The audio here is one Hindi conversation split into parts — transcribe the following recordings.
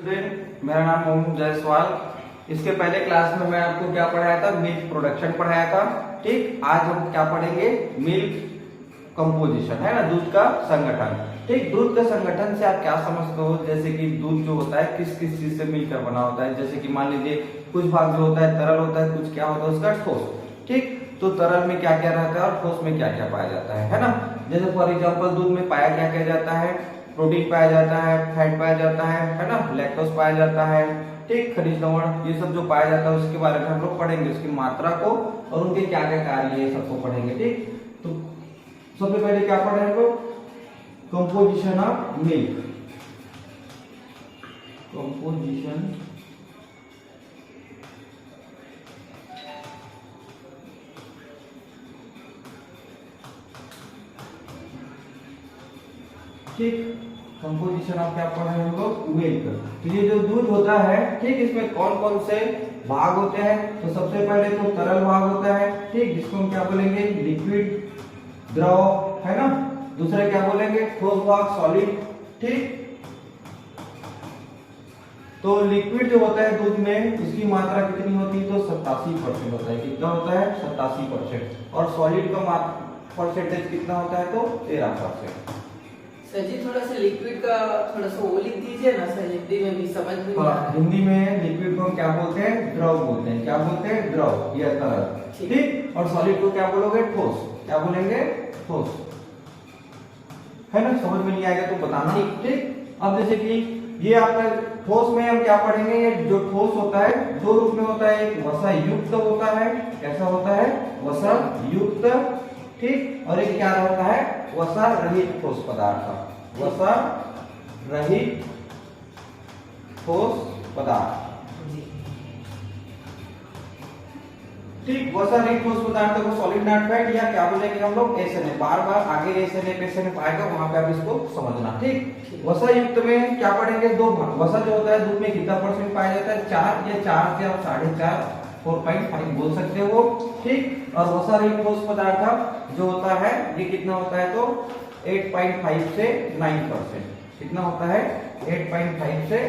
स्टूडेंट, मेरा नाम मोहम्मद जायसवाल। इसके पहले क्लास में मैं आपको क्या पढ़ाया था? मिल्क प्रोडक्शन पढ़ाया था। ठीक, आज हम क्या पढ़ेंगे? मिल्क कंपोजिशन, है ना, दूध का संगठन। ठीक, दूध का संगठन से आप क्या समझते हो? जैसे कि दूध जो होता है किस किस चीज से मिलकर बना होता है। जैसे कि मान लीजिए कुछ भाग जो होता है तरल होता है, कुछ क्या होता है उसका ठोस। ठीक, तो तरल में क्या क्या रहता है और ठोस में क्या क्या पाया जाता है ना। जैसे फॉर एग्जाम्पल दूध में पाया क्या क्या जाता है? प्रोटीन पाया जाता है, फैट पाया जाता है ना, लैक्टोज पाया जाता है। ठीक, खनिज लवण, ये सब जो पाया जाता है उसके बारे में हम लोग पढ़ेंगे, उसकी मात्रा को और उनके क्या क्या कार्य है, ये सबको पढ़ेंगे। ठीक, तो सबसे पहले क्या पढ़े हम लोग? Composition of milk. कंपोजिशन ठीक, कंपोजिशन ऑफ क्या पढ़े हम लोग? मिल्क। तो ये जो दूध होता है, ठीक, इसमें कौन कौन से भाग होते हैं? तो सबसे पहले तो तरल भाग होता है, ठीक, जिसको हम क्या बोलेंगे? लिक्विड, द्रव, है ना। दूसरा क्या बोलेंगे? ठोस भाग, सॉलिड। ठीक, तो लिक्विड जो होता है दूध में उसकी मात्रा कितनी होती है? तो 87% होता है। कितना होता है? 87%। और सॉलिड का परसेंटेज कितना होता है? तो 13%। सर जी थोड़ा सा लिक्विड का थोड़ा सा वो लिख दीजिए ना सर, हिंदी में भी समझ में नहीं आता। हिंदी में लिक्विड को हम क्या बोलते हैं? द्रव बोलते हैं। क्या बोलते हैं? द्रव या तरल। ठीक, और सॉलिड को क्या बोलोगे? ठोस। क्या बोलेंगे? ठोस, है ना। समझ में नहीं आएगा तो बताना। ठीक, अब जैसे कि ये आपका ठोस में हम क्या पढ़ेंगे? ये जो ठोस होता है दो रूप में होता है, एक वसा युक्त होता है। कैसा होता है? वसा युक्त। ठीक, और एक क्या होता है? वसा रहित ठोस पदार्थ। वसा रहित ठोस पदार्थ। ठीक, वसा रहित ठोस पदार्थ को सॉलिड नॉट फैट या क्या बोलेंगे हम लोग? एसएनए। बार बार आगे एसएनए पाएगा, वहां पे आप इसको समझना। ठीक, वसा युक्त में क्या पढ़ेंगे? दो भाग। वसा जो होता है दूध में कितना परसेंट पाया जाता है? 4 या 4 से आप 4.5 4.5 बोल सकते हो। ठीक, और वसा रहित ठोस पदार्थ जो होता है ये कितना होता है? तो 8.5 से 9%। कितना होता है? 8.5 से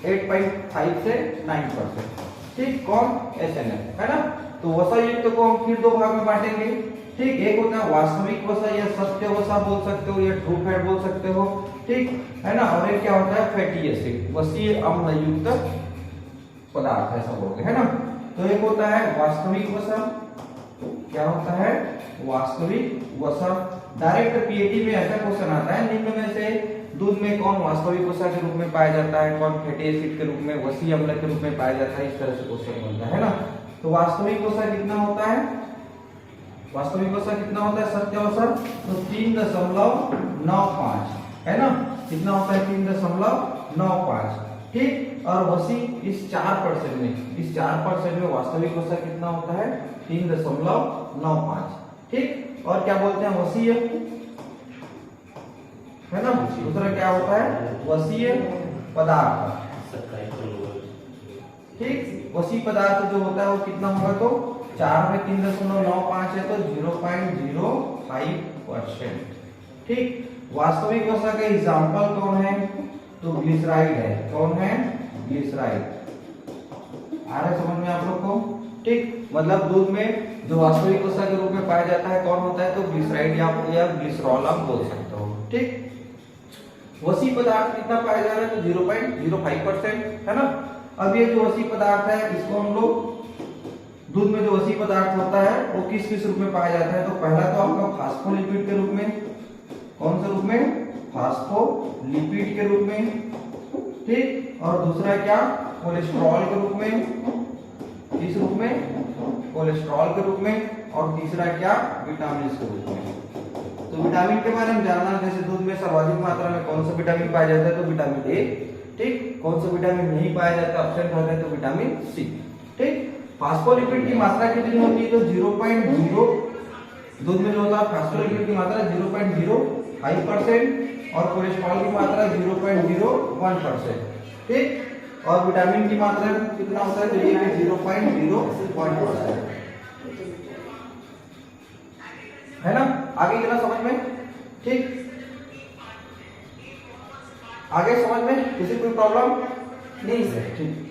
8.5 से 9%। ठीक, कौन? एसएनए, है ना। तो वसा युक्त को हम फिर दो भाग में बांटेंगे। ठीक, एक होता है वास्तविक वसा या सत्य वसा बोल सकते हो या ट्रू फैट बोल सकते हो। ठीक, है ना। और एक क्या होता है? फैटी एसिड, वसीय अम्ल युक्त पदार्थ, ऐसा बोलते हैं ना। तो एक होता है वास्तविक वसा। क्या होता है? वास्तविक वसा। डायरेक्ट पीएटी में ऐसा क्वेश्चन आता है, निम्न में से दूध में कौन वास्तविक वसा के रूप में पाया जाता है, कौन फैटी एसिड के रूप में, वसीय अम्ल के रूप में पाया जाता है, इस तरह से क्वेश्चन बनता है ना। तो वास्तविक वसा कितना होता है? वास्तविक वसा कितना होता है? सत्य वसा तो 3.95, है ना। कितना होता है? 3.95। ठीक, और वसी इस 4% में, इस 4% में वास्तविक वसा कितना होता है? 3.95। ठीक, और क्या बोलते हैं? वसीय, है ना। दूसरा क्या होता है? वसीय पदार्थ। ठीक, वसीय पदार्थ जो होता है वो कितना होगा? तो 4 में 3.95 है तो 0.05%। ठीक, वास्तविक वसा का एग्जाम्पल कौन है? तो ग्लिसराइड है। कौन है? ग्लिसराइड। आ रहा है समझ में आप लोग को? ठीक, मतलब दूध में जो वास्तविक वसा के रूप में पाया जाता है कौन होता है? तो ग्लिसराइड या ग्लिसरॉल आप बोल सकते हो। ठीक, वसीय पदार्थ कितना पाया जा रहा है? तो 0.05%, है ना। अब ये जो वसीय पदार्थ है इसको हम लोग, दूध में जो वसीय पदार्थ होता है वो किस किस रूप में पाया जाता है? तो पहला तो आपका फास्फोलिपिड के रूप में। कौन से रूप में? फास्फोलिपिड के रूप में। ठीक, और दूसरा क्या? कोलेस्ट्रॉल के रूप में। इस रूप में कोलेस्ट्रॉल के रूप में। और तीसरा क्या? विटामिन के रूप में। तो विटामिन के बारे में जानना, जैसे दूध में सर्वाधिक मात्रा में कौन सा विटामिन पाया जाता है? तो विटामिन ए। ठीक, कौन सा विटामिन नहीं पाया जाता, एब्सेंट होता है? तो विटामिन सी। ठीक, फास्फोलिपिड की मात्रा कितनी होती है? तो 0.0, दूध में जो होता है फास्फोलिपिड की मात्रा 0.05% और कोलेस्ट्रॉल की मात्रा 0.01%। ठीक, और विटामिन की मात्रा कितना होता है? तो ये 0.01%। है ना? आगे इतना समझ में? ठीक, आगे समझ में? किसी कोई प्रॉब्लम नहीं सर। ठीक।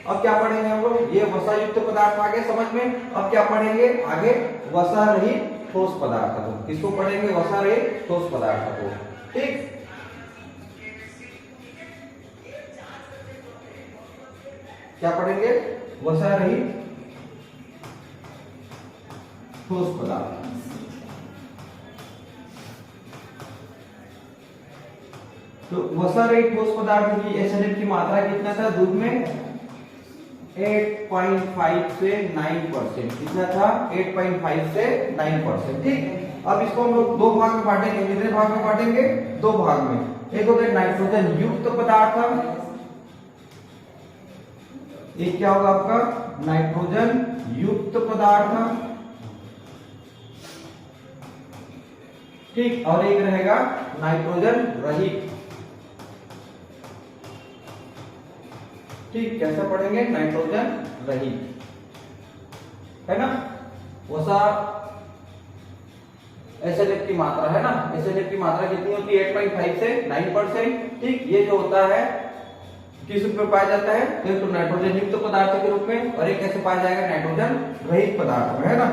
अब क्या पढ़ेंगे हम लोग? ये वसा युक्त पदार्थ आगे समझ में। अब क्या पढ़ेंगे आगे? वसा रहित ठोस पदार्थ को। किसको पढ़ेंगे? वसा रहित ठोस पदार्थ को। ठीक, क्या पढ़ेंगे? वसा रहित ठोस पदार्थ। तो वसा रहित ठोस पदार्थ की एसिडिक की मात्रा कितना था दूध में? 8.5 से 9%। कितना था? 8.5 से 9%। ठीक, अब इसको हम लोग दो भाग में बांटेंगे। कितने भाग में बांटेंगे? दो भाग में। एक होता है नाइट्रोजन युक्त पदार्थ, एक क्या होगा आपका? नाइट्रोजन युक्त पदार्थ। ठीक, और एक रहेगा नाइट्रोजन रहित। ठीक, कैसे पढ़ेंगे? नाइट्रोजन रहित, है ना? वसा एसिडिक की मात्रा है ना? एसिडिक की मात्रा कितनी होती है? 8.5 से 9%। ठीक, ये जो होता है किस रूप में पाया जाता है? तो नाइट्रोजन युक्त पदार्थ के रूप में, और एक कैसे पाया जाएगा? नाइट्रोजन रहित पदार्थ में, है ना?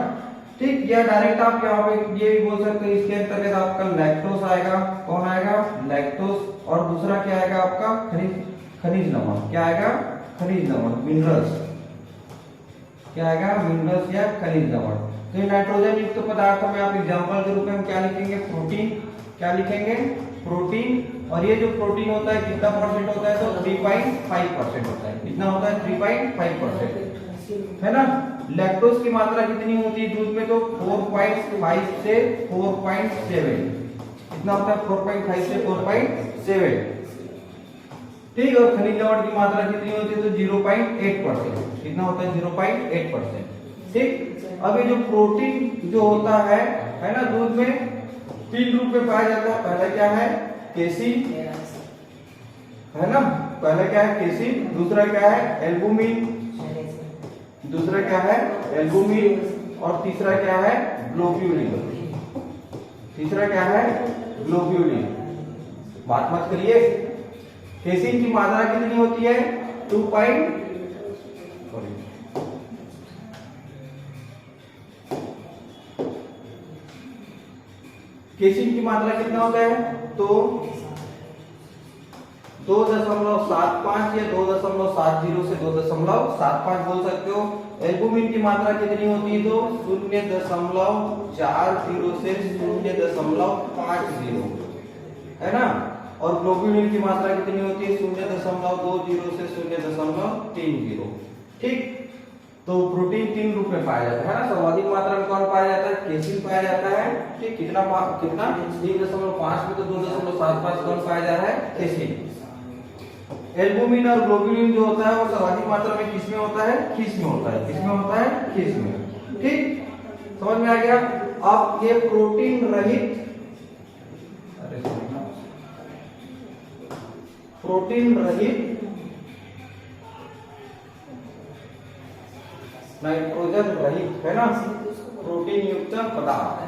ठीक, या डायरेक्ट आप यहाँ पे ये भी बोल सकते हैं, इसके अंतर्गत आपका लैक्टोज आएगा। कौन आएगा? लैक्टोज। और दूसरा क्या आएगा आपका? खनिज नमक। क्या आएगा? खनिज नमक, मिनरल्स। क्या आएगा? मिनरल्स या खनिज नमक। तो ये नाइट्रोजन युक्त पदार्थ में आप एग्जांपल के रूप में हम क्या लिखेंगे? प्रोटीन। क्या लिखेंगे? प्रोटीन। और ये जो प्रोटीन होता है कितना परसेंट होता है? तो 3.5% होता है। कितना होता है? 3.5%, है ना? लैक्टोज की मात्रा कितनी होती है दूध में? तो 4.5 से 4.7। कितना होता है? 4.5 से 4.7। ठीक, और खनिज लवण की मात्रा कितनी होती है? तो 0.8%। कितना होता है? 0.8%। ठीक, अब ये जो प्रोटीन जो होता है ना, दूध में 3 रूप में पाया जाता है। पहला क्या है? केसिन, है ना? पहला क्या है? केसिन। दूसरा क्या है? एल्बुमिन। दूसरा क्या है? एल्बुमिन। और तीसरा क्या है? ग्लोब्यूलिन। तीसरा क्या है? ग्लोब्यूलिन। बात मत करिए। केसिन की मात्रा कितनी होती है? 2. केसिन की मात्रा कितना होता है? तो 2.75 या 2.70 से 2.75 बोल सकते हो। एल्बुमिन की मात्रा कितनी होती है? तो 0.40 से 0.50, है ना? और ग्लोब्यूलिन की मात्रा कितनी होती है? 0.20 से 0.30। ठीक, तो प्रोटीन 3 रूप में पाया जाता है ना? सर्वाधिक मात्रा में कौन पाया जाता है? केसिन पाया जाता है। ठीक, कितना 3.5 में तो 2.75 कौन पाया जा रहा है? केसिन। एल्बुमिन और ग्लोब्यूलिन जो होता है वो सर्वाधिक मात्रा में किस में होता है? खीस में होता है। किस में होता है? खीस में। ठीक, समझ में आ गया? अब ये प्रोटीन रहित नाइट्रोजन रहित, है ना? प्रोटीन युक्त पदार्थ।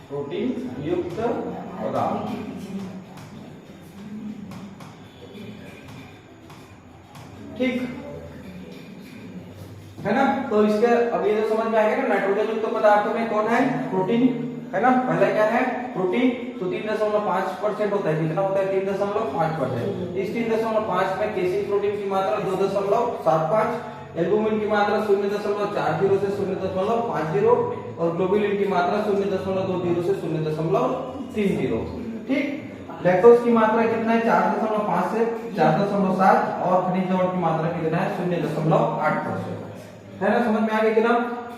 प्रोटीन युक्त पदार्थ। ठीक, है ना? तो इसके अब ये तो समझ में आ गया ना? नाइट्रोजन युक्त पदार्थों में कौन है? प्रोटीन, है ना? पहला क्या है? प्रोटीन। तो 3.5% होता है। कितना होता है? 3.5%। इस 3.5 में केसिन प्रोटीन की मात्रा 2.75, एल्बुमिन की मात्रा 0.40 से 0.50 और ग्लोब्यूलिन की मात्रा 0.20 से 0.30। ठीक, लैक्टोज की मात्रा कितना है? 4.5 से 4.7 और खनिज लवण की मात्रा कितना है? 0.8%, है ना? समझ में आ गया कि ना?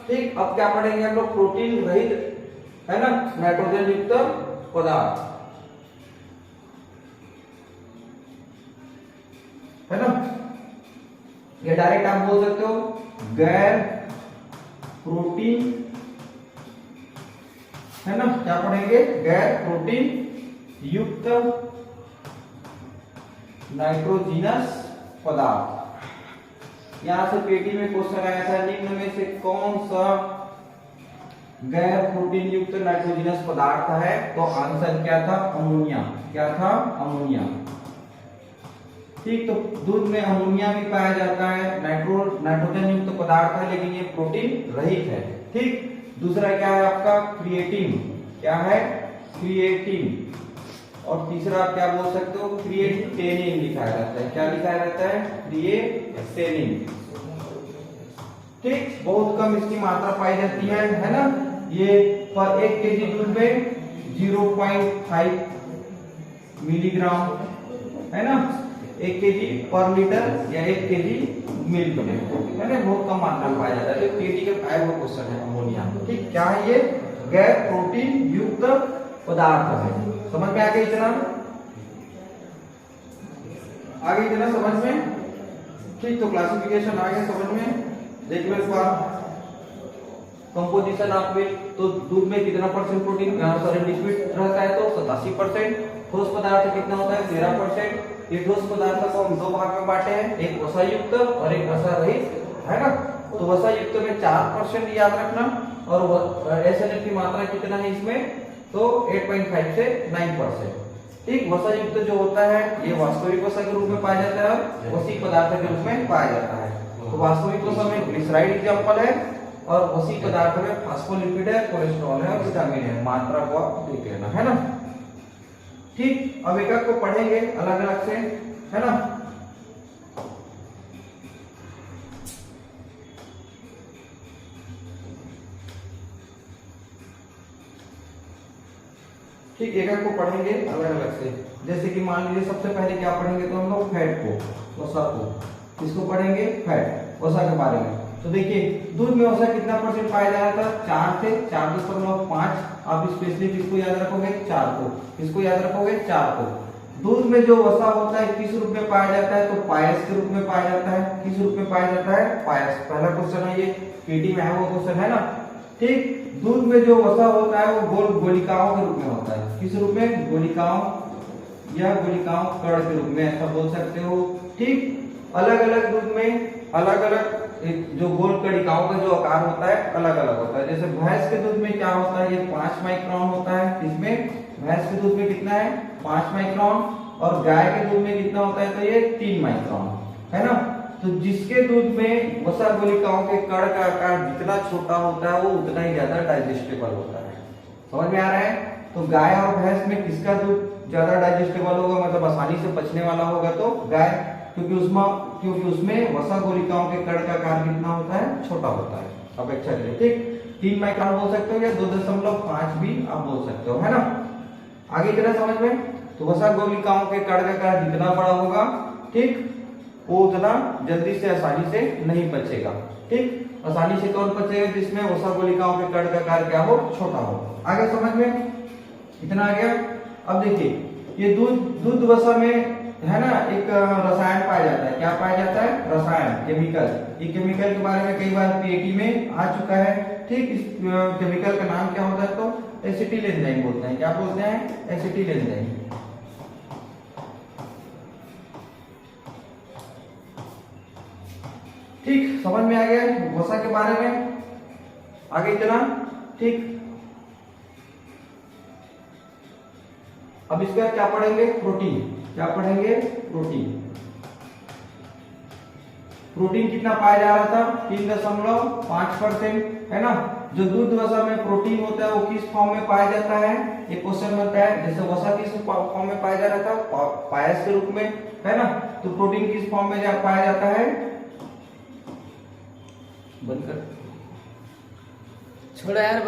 ठीक, अब क्या पढ़ेंगे हम लोग? प्रोटीन रहित, है ना, नाइट्रोजन युक्त पदार्थ, है ना? ये डायरेक्ट आप बोल सकते हो गैर प्रोटीन, है ना? क्या पढ़ेंगे? गैर प्रोटीन युक्त नाइट्रोजिनस पदार्थ। यहाँ से पेटी में क्वेश्चन आया था, निम्न में से कौन सा गैर प्रोटीन युक्त नाइट्रोजनस पदार्थ है? तो आंसर क्या था? अमोनिया। क्या था? अमोनिया। ठीक, तो दूध में अमोनिया भी पाया जाता है, नाइट्रोजन युक्त पदार्थ है, लेकिन ये प्रोटीन रहित है। ठीक, दूसरा क्या है आपका? क्रिएटिन। क्या है? क्रिएटिन। और तीसरा आप क्या बोल सकते हो? क्रिएटिनिन लिखाया जाता है। क्या लिखाया जाता है? क्रिएटिनिन। ठीक, बहुत कम इसकी मात्रा पाई जाती है ना। ये पर 1 केजी दूध में 0.5 मिलीग्राम है ना, 1 केजी पर लीटर या 1 केजी मिल्क में, है ना, बहुत कम मात्रा में पाया जाता है। पेटी के 5 क्वेश्चन है अमोनिया। ठीक, क्या है ये? गैर प्रोटीन युक्त पदार्थ है। समझ में आ गया इतना? आ गया इतना समझ में? ठीक, तो क्लासिफिकेशन आ गया समझ में। देखिए मेरे पास कंपोजिशन आप में, तो दूध में कितना परसेंट प्रोटीन सॉरी लिक्विड रहता है? तो 87%। ठोस पदार्थ कितना होता है? 13%। ये ठोस पदार्थ को हम 2 भाग में बांटे हैं, एक वसा युक्त और एक वसा रहित, है ना। तो वसा युक्त में 4% याद रखना, और एसएनएफ की मात्रा कितना है इसमें? तो 8.5 से 9%। ठीक, वसा युक्त जो होता है ये वास्तविक वसा के रूप में पाया जाता है और वसी पदार्थ के रूप में पाया जाता है। तो वास्तविक वसा में ग्लिसराइड एग्जांपल है, और वसी पदार्थ में फास्फोलिपिड है, कोलेस्ट्रॉल है और विटामिन है। मात्रा को आप देख लेना, है ना। ठीक, अब एक एक को पढ़ेंगे अलग अलग से, है ना। ठीक, एक एक को पढ़ेंगे अलग अलग से। जैसे कि मान लीजिए सबसे पहले क्या पढ़ेंगे? तो हम लोग फैट को, वसा को। किसको पढ़ेंगे? फैट, वसा के बारे में। तो देखिए दूध में वसा कितना परसेंट पाया जा रहा था? 4 से 4.5। आप स्पेशली किसको याद रखोगे? 4 को। किसको याद रखोगे? 4 को। दूध में जो वसा होता है किस रूप में पाया जाता है? तो पायस के रूप में पाया जाता है। किस रूप में पाया जाता है? पायस। पहला क्वेश्चन है ये, पीटी में है वो क्वेश्चन, है ना। ठीक, दूध में जो वसा होता है वो गोल गोलिकाओं के रूप में होता है। किस रूप में? गोलिकाओं या गोलिकाओं कण के रूप में, ऐसा बोल सकते हो। ठीक, अलग अलग दूध में अलग अलग जो गोल कणिकाओं का जो आकार होता है अलग अलग होता है। जैसे भैंस के दूध में क्या होता है? ये 5 माइक्रोन होता है। इसमें भैंस के दूध में कितना है? 5 माइक्रोन। और गाय के दूध में कितना होता है? तो ये 3 माइक्रोन, है ना। तो जिसके दूध में वसा गोलिकाओं के कण का आकार जितना छोटा होता है वो उतना ही ज्यादा डाइजेस्टेबल होता है। समझ में आ रहा है? तो गाय और भैंस में किसका दूध ज्यादा डाइजेस्टेबल होगा, मतलब आसानी से पचने वाला होगा? तो गाय, क्योंकि उसमें वसा गोलिकाओं के कण का आकार कितना होता है? छोटा होता है। अपेक्षा के लिए। ठीक, 3 माइक्रोन बोल सकते हो या 2.5 भी आप बोल सकते हो, है ना। आगे इतना समझ में? तो वसा गोलिकाओं के कण का आकार जितना बड़ा होगा, ठीक, वो उतना जल्दी से आसानी से नहीं पचेगा। ठीक, आसानी से कौन पचेगा? जिसमें वसा गोलिकाओं के कण का आकार क्या हो? छोटा हो। आगे समझ में? इतना आ गया। अब देखिए ये दूध वसा में, है ना, एक रसायन पाया जाता है। क्या पाया जाता है? रसायन, केमिकल। ये केमिकल के बारे में कई बार पीएटी में आ चुका है। ठीक, इस केमिकल का नाम क्या होता है? तो एसिटिल एंजाइम बोलते हैं। क्या बोलते हैं? Acetyl enzyme. ठीक, समझ में आ गया वसा के बारे में? आगे इतना। ठीक, अब इसका क्या पढ़ेंगे? प्रोटीन। क्या पढ़ेंगे? प्रोटीन। प्रोटीन कितना पाया जा रहा था? 3.5%, है ना। जो दूध वसा में प्रोटीन होता है वो किस फॉर्म में पाया जाता है? ये क्वेश्चन बनता है। जैसे वसा किस फॉर्म में पाया जा रहा था? पायस के रूप में, है ना। तो प्रोटीन किस फॉर्म में पाया जाता है? छोड़ो यार।